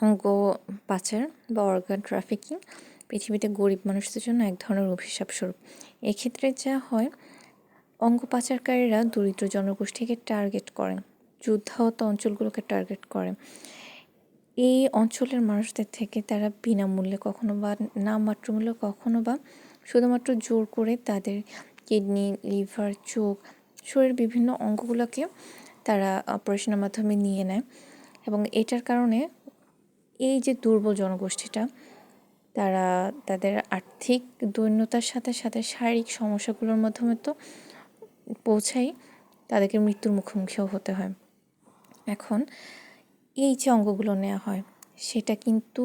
অঙ্গ পাচার বা অর্গান ট্রাফিকিং পৃথিবীতে গরিব মানুষদের জন্য এক ধরনের অভিশাপ স্বরূপ। এক্ষেত্রে যা হয়, অঙ্গ পাচারকারীরা দরিদ্র জনগোষ্ঠীকে টার্গেট করেন, যুদ্ধাহত অঞ্চলগুলোকে টার্গেট করে। এই অঞ্চলের মানুষদের থেকে তারা বিনামূল্যে কখনো বা নামমাত্র মূল্যে কখনো বা শুধুমাত্র জোর করে তাদের কিডনি, লিভার, চোখ, শরীরের বিভিন্ন অঙ্গগুলোকে তারা অপারেশনের মাধ্যমে নিয়ে নেয়। এবং এটার কারণে এই যে দুর্বল জনগোষ্ঠীটা, তারা তাদের আর্থিক দৈন্যতার সাথে সাথে শারীরিক সমস্যাগুলোর মাধ্যমে তো পৌঁছাই, তাদেরকে মৃত্যুর মুখোমুখিও হতে হয়। এখন এই যে অঙ্গগুলো নেওয়া হয়, সেটা কিন্তু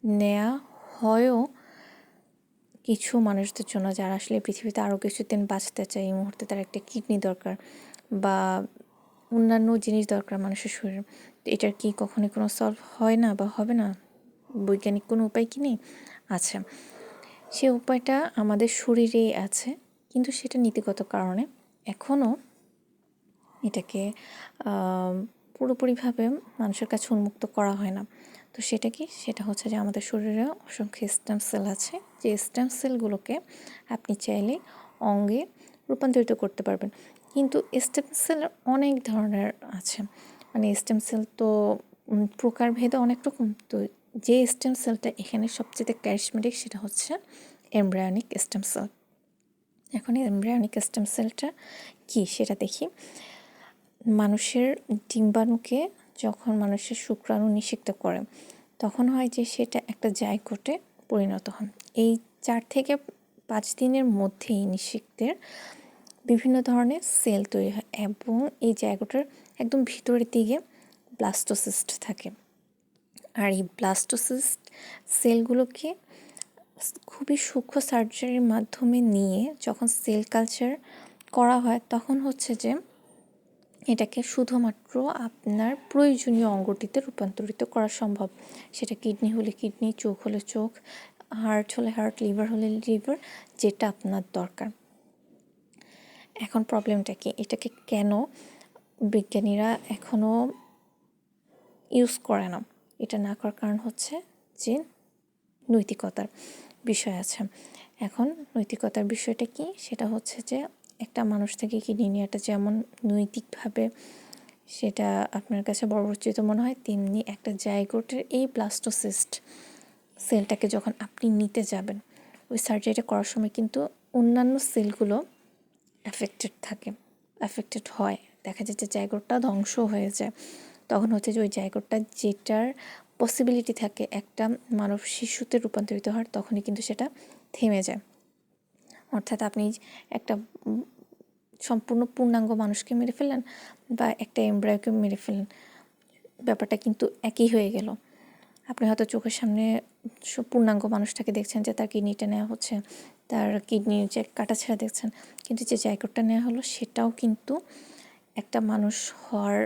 নেওয়া হয়ও কিছু মানুষদের জন্য যারা আসলে পৃথিবীতে আরও কিছুদিন বাঁচতে চায়। এই মুহূর্তে তার একটা কিডনি দরকার বা অন্যান্য জিনিস দরকার মানুষের শরীরে। এটার কি কখনো কোনো সলভ হয় না বা হবে না? বৈজ্ঞানিক কোনো উপায় কি নেই? আচ্ছা, সে উপায়টা আমাদের শরীরেই আছে, কিন্তু সেটা নীতিগত কারণে এখনও এটাকে পুরোপুরিভাবে মানুষের কাছে উন্মুক্ত করা হয় না। তো সেটা কি? সেটা হচ্ছে যে আমাদের শরীরে অসংখ্য স্টেম সেল আছে, যে স্টেম সেলগুলোকে আপনি চাইলে অঙ্গে রূপান্তরিত করতে পারবেন। কিন্তু স্টেম সেল অনেক ধরনের আছে, মানে স্টেম সেল তো প্রকারভেদে অনেক রকম। তো যে স্টেম সেলটা এখানে সবচেয়ে ক্যারিজমেটিক সেটা হচ্ছে এমব্রায়োনিক স্টেম সেল। এখন এমব্রায়োনিক স্টেম সেলটা কি সেটা দেখি। মানুষের ডিম্বাণুকে যখন মানুষের শুক্রাণু নিষিক্ত করে, তখন হয় যে সেটা একটা জাইগোটে পরিণত হয়। এই 4 থেকে 5 দিনের মধ্যেই নিষিক্তের বিভিন্ন ধরনের সেল তৈরি হয় এবং এই জাইগোটের একদম ভিতরের দিকে ব্লাস্টোসিস্ট থাকে। আর এই ব্লাস্টোসিস্ট সেলগুলোকে খুবই সূক্ষ্ম সার্জারির মাধ্যমে নিয়ে যখন সেল কালচার করা হয়, তখন হচ্ছে যে এটাকে শুধুমাত্র আপনার প্রয়োজনীয় অঙ্গটিতে রূপান্তরিত করা সম্ভব। সেটা কিডনি হলে কিডনি, চোখ হলে চোখ, হার্ট হলে হার্ট, লিভার হলে লিভার, যেটা আপনার দরকার। এখন প্রবলেমটা কি? এটাকে কেন বিজ্ঞানীরা এখনও ইউজ করে না? এটা না করার কারণ হচ্ছে যে নৈতিকতার বিষয় আছে। এখন নৈতিকতার বিষয়টা কি? সেটা হচ্ছে যে একটা মানুষ থেকে কিডনি নেওয়াটা যেমন নৈতিকভাবে সেটা আপনার কাছে বর্বরোচিত মনে হয়, তেমনি একটা জাইগোটের এই ব্লাস্টোসিস্ট সেলটাকে যখন আপনি নিতে যাবেন, ওই সার্জারিটা করার সময় কিন্তু অন্যান্য সেলগুলো অ্যাফেক্টেড হয়। দেখা যায় যে জাইগোটটা ধ্বংস হয়ে যায়। তখন হচ্ছে যে ওই জাইগোটটা যেটার পসিবিলিটি থাকে একটা মানব শিশুতে রূপান্তরিত হওয়ার, তখনই কিন্তু সেটা থেমে যায়। অর্থাৎ আপনি একটা সম্পূর্ণ পূর্ণাঙ্গ মানুষকে মেরে ফেললেন বা একটা এমব্রায়োকে মেরে ফেললেন, ব্যাপারটা কিন্তু একই হয়ে গেল। আপনি হয়তো চোখের সামনে পূর্ণাঙ্গ মানুষটাকে দেখছেন যে তার কিডনিটা নেওয়া হচ্ছে, তার কিডনির যে কাটাছেঁড়া দেখছেন, কিন্তু যে জায়গাটা নেওয়া হলো সেটাও কিন্তু একটা মানুষ হওয়ার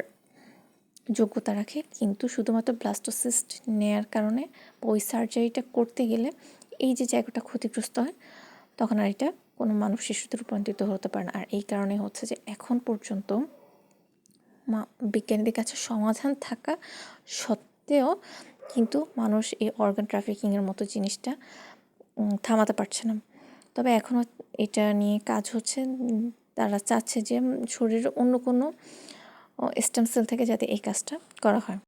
যোগ্যতা রাখে। কিন্তু শুধুমাত্র ব্লাস্টোসিস্ট নেয়ার কারণে ওই সার্জারিটা করতে গেলে এই যে জায়গাটা ক্ষতিগ্রস্ত হয়, তখন আর এটা কোনো মানুষ শিশুতে রূপান্তরিত হতে পারে না। আর এই কারণে হচ্ছে যে এখন পর্যন্ত বিজ্ঞানীদের কাছে সমাধান থাকা সত্ত্বেও কিন্তু মানুষ এই অর্গান ট্রাফিকিংয়ের মতো জিনিসটা থামাতে পারছে না। তবে এখনও এটা নিয়ে কাজ হচ্ছে। তারা চাচ্ছে যে শরীরের অন্য কোনো স্টেম সেল থেকে যাতে এই কাজটা করা হয়।